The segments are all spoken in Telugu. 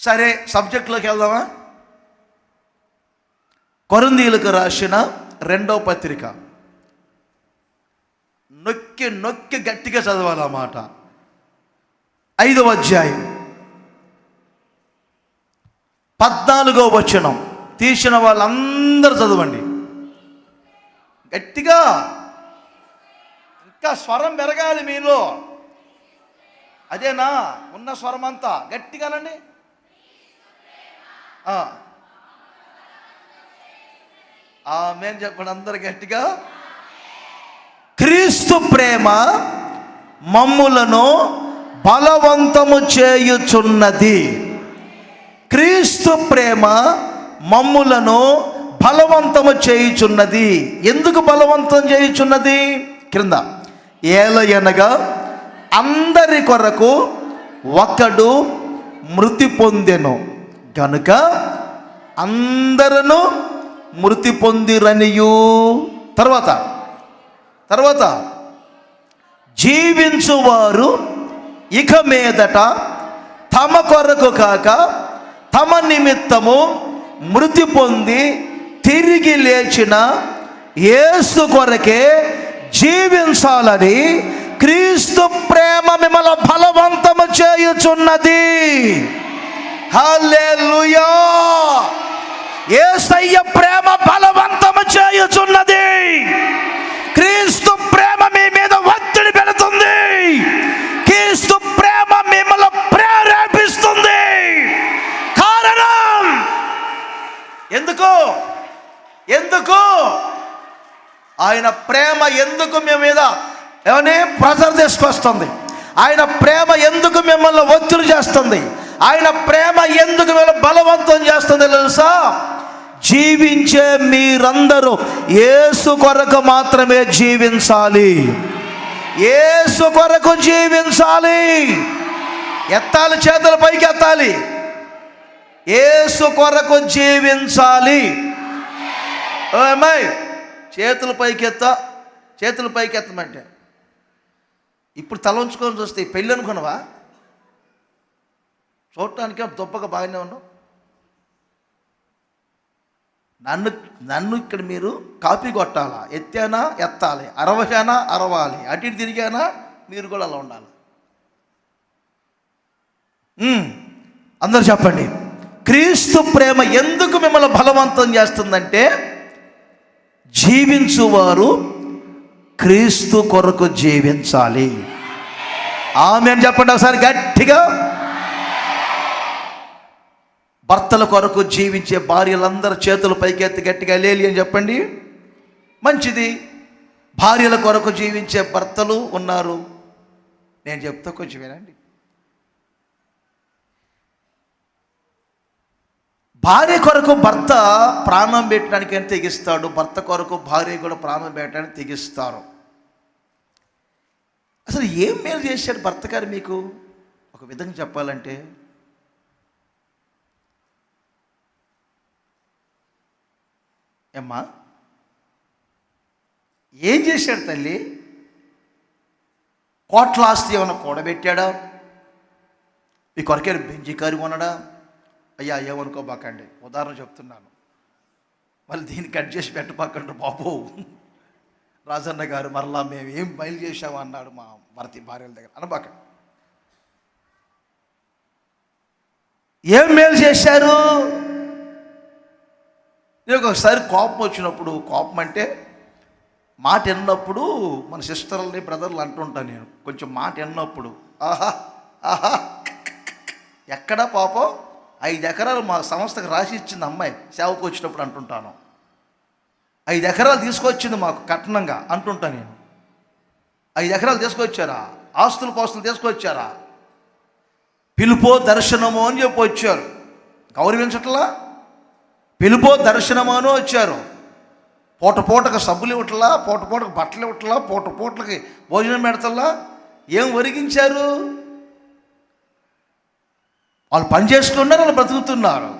సరే, సబ్జెక్టులోకి వెళ్దామా? కొరింథీయులకు రాసిన 2వ పత్రిక. నొక్కి నొక్కి గట్టిగా చదవాలన్నమాట. 5వ అధ్యాయం 14వ వచనం. తీసిన వాళ్ళందరూ చదవండి గట్టిగా. ఇంకా స్వరం పెరగాలి మీలో. అదేనా ఉన్న స్వరం అంతా గట్టిగానండి. ఆమేన్ చెప్పండి అందరు గట్టిగా. క్రీస్తు ప్రేమ మమ్ములను బలవంతము చేయుచున్నది. క్రీస్తు ప్రేమ మమ్ములను బలవంతము చేయుచున్నది. ఎందుకు బలవంతం చేయుచున్నది? క్రింద ఏలయనగా అందరి కొరకు ఒకడు మృతి పొందెను గనుక అందరూ మృతి పొందిరనియు. తర్వాత జీవించువారు ఇక మీదట తమ కొరకు కాక తమ నిమిత్తము మృతి పొంది తిరిగి లేచిన యేసు కొరకే జీవించాలని క్రీస్తు ప్రేమ మిమ్మల్ని బలవంతము చేయుచున్నది. హల్లెలూయా. యేసయ్య ప్రేమ బలవంతము చేయుచున్నది. క్రీస్తు ప్రేమ మీ మీద ఒత్తిడి పెడుతుంది. క్రీస్తు ప్రేమ మిమ్మల్ని ప్రేరేపిస్తుంది. కారణం ఎందుకు ఆయన ప్రేమ ఎందుకు మీ మీద ఏమని ప్రెజర్ తీసుకొస్తుంది? ఆయన ప్రేమ ఎందుకు మిమ్మల్ని ఒత్తిడి చేస్తుంది? ఆయన ప్రేమ ఎందుకు మిమ్మల్ని బలవంతం చేస్తుంది తెలుసా? జీవించే మీరందరూ యేసు కొరకు మాత్రమే జీవించాలి. యేసు కొరకు జీవించాలి. ఎత్తాలి, చేతుల పైకి ఎత్తాలి. యేసు కొరకు జీవించాలి. అమ్మాయి చేతుల పైకి ఎత్తమంటే ఇప్పుడు తల ఉంచుకొని చూస్తే పెళ్ళి అనుకున్నావా? చూడటానికి దుబ్బగా బాగానే ఉన్నావు. నన్ను ఇక్కడ మీరు కాపీ కొట్టాలా? ఎత్తానా ఎత్తాలి, అరవశానా అరవాలి, అటు ఇటు తిరిగానా మీరు కూడా అలా ఉండాలి. అందరు చెప్పండి. క్రీస్తు ప్రేమ ఎందుకు మిమ్మల్ని బలవంతం చేస్తుందంటే జీవించువారు క్రీస్తు కొరకు జీవించాలి. ఆమేన్ చెప్పండి ఒకసారి గట్టిగా. భర్తల కొరకు జీవించే భార్యలందరూ చేతుల పైకెత్తి గట్టిగా లేలి అని చెప్పండి. మంచిది. భార్యల కొరకు జీవించే భర్తలు ఉన్నారు. నేను చెప్తా కొంచెం వినండి. భార్య కొరకు భర్త ప్రాణం పెట్టడానికి తెగిస్తాడు. భర్త కొరకు భార్య కూడా ప్రాణం పెట్టడానికి తెగిస్తారు. అసలు ఏం మేలు చేశాడు భర్త గారు మీకు? ఒక విధంగా చెప్పాలంటే అమ్మా ఏం చేశాడు తల్లి? కోట్ల ఆస్తి ఏమైనా కూడబెట్టాడా? మీ కొరకే బెంజి కారు కొనడా? అయ్యా ఏమనుకోబాకండి, ఉదాహరణ చెప్తున్నాను. మళ్ళీ దీన్ని కట్ చేసి పెట్టబాకండి బాబు. రాజన్న గారు మరలా మేము ఏం బయలు చేశాము అన్నాడు మా భార్యల దగ్గర అనబాకండి. ఏం మేలు చేశారు? నేను ఒకసారి కోపం వచ్చినప్పుడు, కోపం అంటే మాట విన్నప్పుడు మన సిస్టర్లని బ్రదర్లు అంటుంటాను నేను. కొంచెం మాట విన్నప్పుడు ఆహా ఆహా ఎక్కడా పాపం 5 ఎకరాలు మా సంస్థకు రాసి ఇచ్చింది అమ్మాయి సేవకు వచ్చినప్పుడు అంటుంటాను. 5 ఎకరాలు తీసుకొచ్చింది మాకు కట్నంగా అంటుంటాను నేను. 5 ఎకరాలు తీసుకొచ్చారా? ఆస్తులు పాస్తులు తీసుకొచ్చారా? పిలుపో దర్శనమో అని చెప్పి వచ్చారు. గౌరవించట్లా? పిలుపో దర్శనమో అని వచ్చారు. పూటకు సబ్బులు ఇవ్వట్లా, పూటకు బట్టలు ఇవ్వట్లా, పూటకి భోజనం పెడతల్లా. ఏం ఒరిగించారు? వాళ్ళు పని చేసుకున్నారు, వాళ్ళు బ్రతుకుతున్నారు.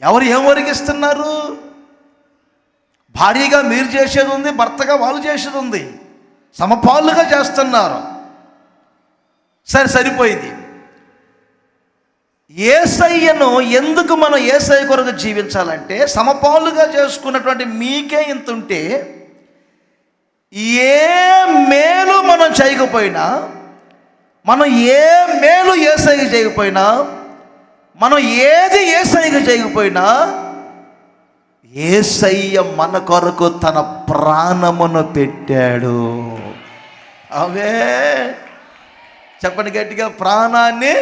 ఎవరు ఏం ఒరిగిస్తున్నారు? భార్యగా మీరు చేసేది ఉంది, భర్తగా వాళ్ళు చేసేది ఉంది. సమపాలుగా చేస్తున్నారు. సరిపోయింది. యేసయ్యను ఎందుకు మనం యేసయ్య కొరకు జీవించాలంటే, సమపాలుగా చేసుకున్నటువంటి మీకే ఇంత ఉంటే, ఏ మేలు మనం చేయకపోయినా, మనం ఏ మేలు యేసయ్యకి చేయకపోయినా, మనం ఏది యేసయ్యకి చేయకపోయినా, యేసయ్య మన కొరకు తన ప్రాణమును పెట్టాడు. అవే చెప్పండి గట్టిగా, ప్రాణాన్ని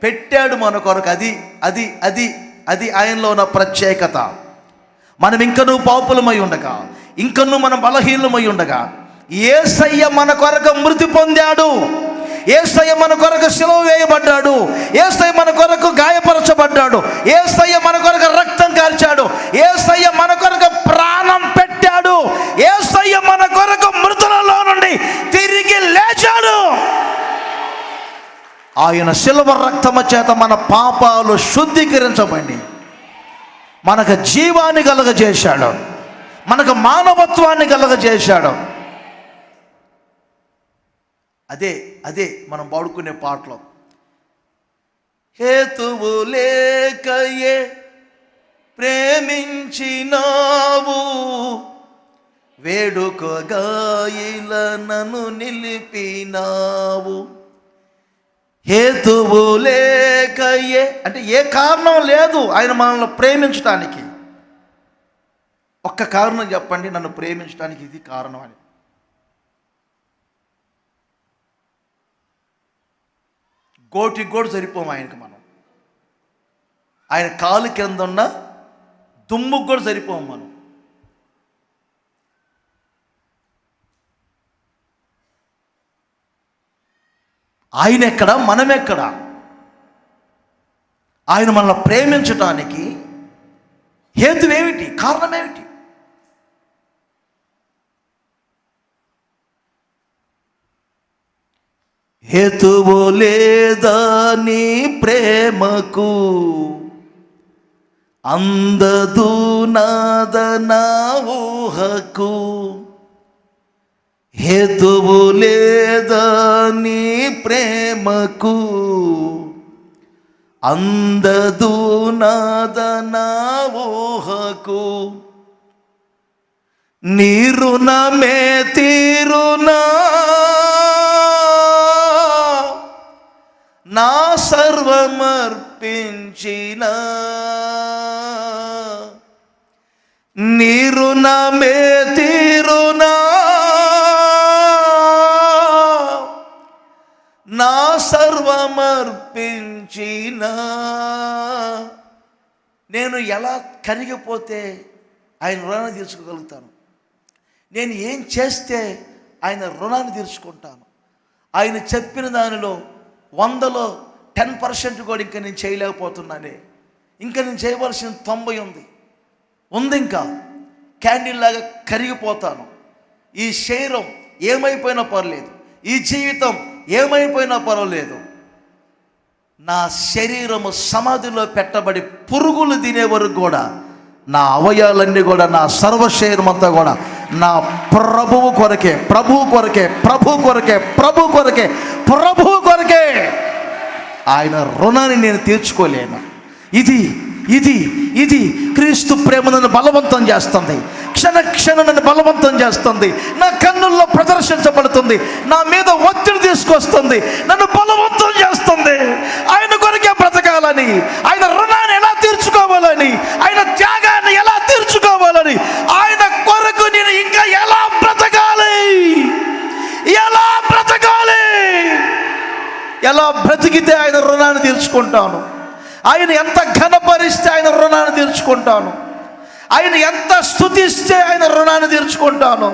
పెట్టాడు మన కొరకు. అది అది అది అది ఆయనలో ఉన్న ప్రత్యేకత. మనం ఇంకనూ పాపులమై ఉండగా, ఇంకనూ మనం బలహీనమై ఉండగా, యేసయ్య మన కొరకు మృతి పొందాడు. యేసయ్య మన కొరకు సిలువ వేయబడ్డాడు. యేసయ్య మన కొరకు గాయపరచబడ్డాడు. యేసయ్య మన కొరకు రక్తం కార్చాడు. యేసయ్య మన కొరకు ప్రాణం పెట్టాడు. యేసయ్య మన కొరకు మృతులలో నుండి తిరిగి లేచాడు. ఆయన సిలువ రక్తము చేత మన పాపాలు శుద్ధీకరించబడి మనకు జీవాన్ని కలుగజేశాడు, మనకు మానవత్వాన్ని కలుగజేశాడు. అదే అదే మనం పాడుకునే పాటలో, హేతువు లేకయే ప్రేమించినావు, వేడుకగా ఇలా నన్ను నిలిపినావు. హేతువు లేకయే అంటే ఏ కారణం లేదు ఆయన మనల్ని ప్రేమించడానికి. ఒక్క కారణం చెప్పండి, నన్ను ప్రేమించడానికి ఇది కారణం అని. గోటికి కూడా సరిపోము ఆయనకి మనం. ఆయన కాలు కింద ఉన్న దుమ్ముకు కూడా సరిపోము మనం. ఆయన ఎక్కడ, మనం ఎక్కడ? ఆయన మనల్ని ప్రేమించటానికి హేతువేమిటి, కారణమేమిటి? హేతువు లేదా నీ ప్రేమకు, అందదు నాదన ఊహకు. హేతువు లేదా నీ ప్రేమకు, అందదు నాదన ఊహకు. నీ రుణమే తీరునా నా సర్వమర్పించిన, నీ రుణమే తీరునా నా సర్వమర్పించిన. నేను ఎలా కరిగిపోతే ఆయన రుణాన్ని తీర్చుకోగలుగుతాను? నేను ఏం చేస్తే ఆయన రుణాన్ని తీర్చుకుంటాను? ఆయన చెప్పిన దానిలో 100లో 10% కూడా ఇంకా నేను చేయలేకపోతున్నానే. ఇంకా నేను చేయవలసిన 90 ఉంది. ఇంకా క్యాండిల్ లాగా కరిగిపోతాను. ఈ శరీరం ఏమైపోయినా పర్లేదు, ఈ జీవితం ఏమైపోయినా పర్వాలేదు, నా శరీరము సమాధిలో పెట్టబడి పురుగులు తినే వరకు కూడా నా అవయాలన్నీ కూడా, నా సర్వశరీరం అంతా కూడా నా ప్రభువు కొరకే, ప్రభువు కొరకే, ప్రభువు కొరకే, ప్రభువు కొరకే, ప్రభువు కొరకే. ఆయన రుణాన్ని నేను తీర్చుకోలేను. ఇది ఇది ఇది క్రీస్తు ప్రేమ నన్ను బలవంతం చేస్తుంది. క్షణక్షణం నన్ను బలవంతం చేస్తుంది. నా కన్నుల్లో ప్రదర్శించబడుతుంది. నా మీద ఒత్తిడి తీసుకొస్తుంది. నన్ను బలవంతం చేస్తుంది. ఆయన కొరకే బ్రతకాలని, ఆయన రుణాన్ని ఎలా తీర్చుకోవాలని, ఆయన త్యాగాన్ని ఎలా తీర్చుకోవాలని, ఆయన కొరకు నేను ఇంకా ఎలా బ్రతకాలి, ఎలా బ్రతకాలి, ఎలా బ్రతికితే ఆయన రుణాన్ని తీర్చుకుంటాను, ఆయన ఎంత ఘనపరిస్తే ఆయన రుణాన్ని తీర్చుకుంటాను, ఆయన ఎంత స్తుతిస్తే ఆయన రుణాన్ని తీర్చుకుంటాను.